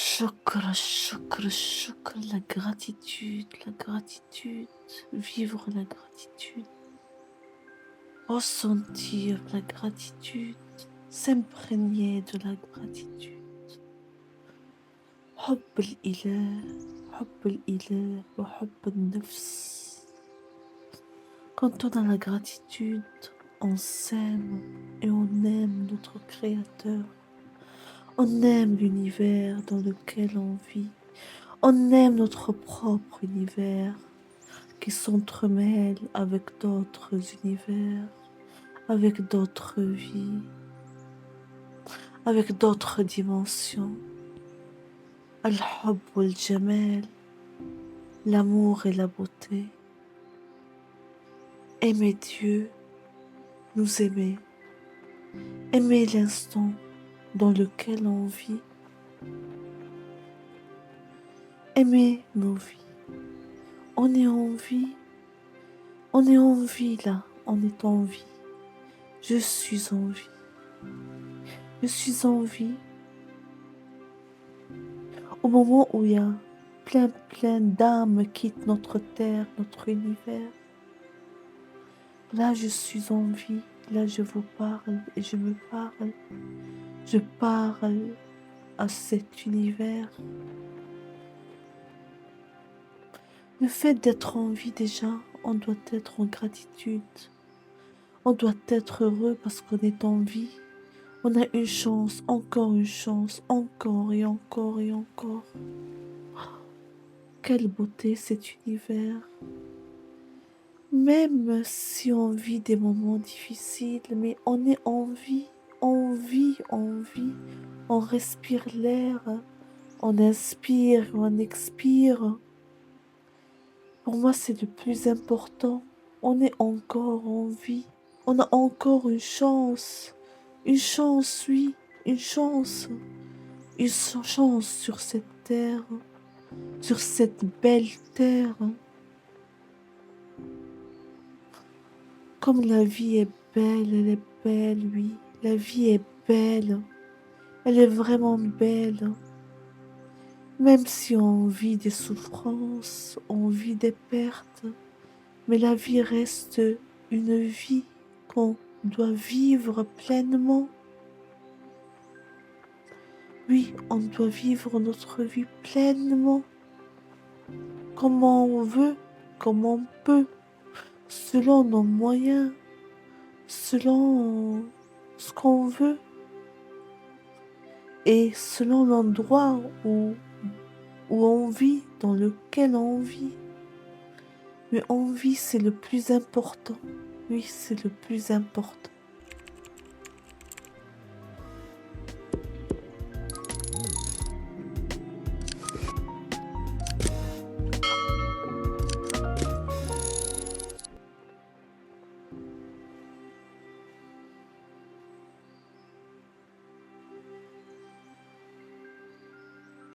Shukr, shukr, shukr, la gratitude, vivre la gratitude, ressentir la gratitude, s'imprégner de la gratitude. حب الإله حب الإله وحب النفس. Quand on a la gratitude, on s'aime et on aime notre Créateur. On aime l'univers dans lequel on vit. On aime notre propre univers qui s'entremêle avec d'autres univers, avec d'autres vies, avec d'autres dimensions. Al-Hub wal-Jamal, l'amour et la beauté. Aimer Dieu, nous aimer. Aimer l'instant dans lequel on vit. Aimer nos vies. On est en vie. On est en vie là. On est en vie. Je suis en vie. Je suis en vie. Au moment où il y a plein d'âmes quittent notre terre, notre univers. Là, je suis en vie. Là, je vous parle et je me parle. Je parle à cet univers. Le fait d'être en vie déjà, on doit être en gratitude. On doit être heureux parce qu'on est en vie. On a une chance, encore une chance, encore et encore et encore. Quelle beauté cet univers. Même si on vit des moments difficiles, mais on est en vie, on vit, on vit. On respire l'air, on inspire, on expire. Pour moi, c'est le plus important. On est encore en vie. On a encore une chance. Une chance, oui, une chance. Une chance sur cette terre, sur cette belle terre. Comme la vie est belle, elle est belle, oui. La vie est belle. Elle est vraiment belle. Même si on vit des souffrances, on vit des pertes, mais la vie reste une vie qu'on doit vivre pleinement. Oui, on doit vivre notre vie pleinement, comme on veut, comme on peut, selon nos moyens, selon ce qu'on veut et selon l'endroit où on vit, dans lequel on vit. Mais on vit, c'est le plus important. Oui, c'est le plus important.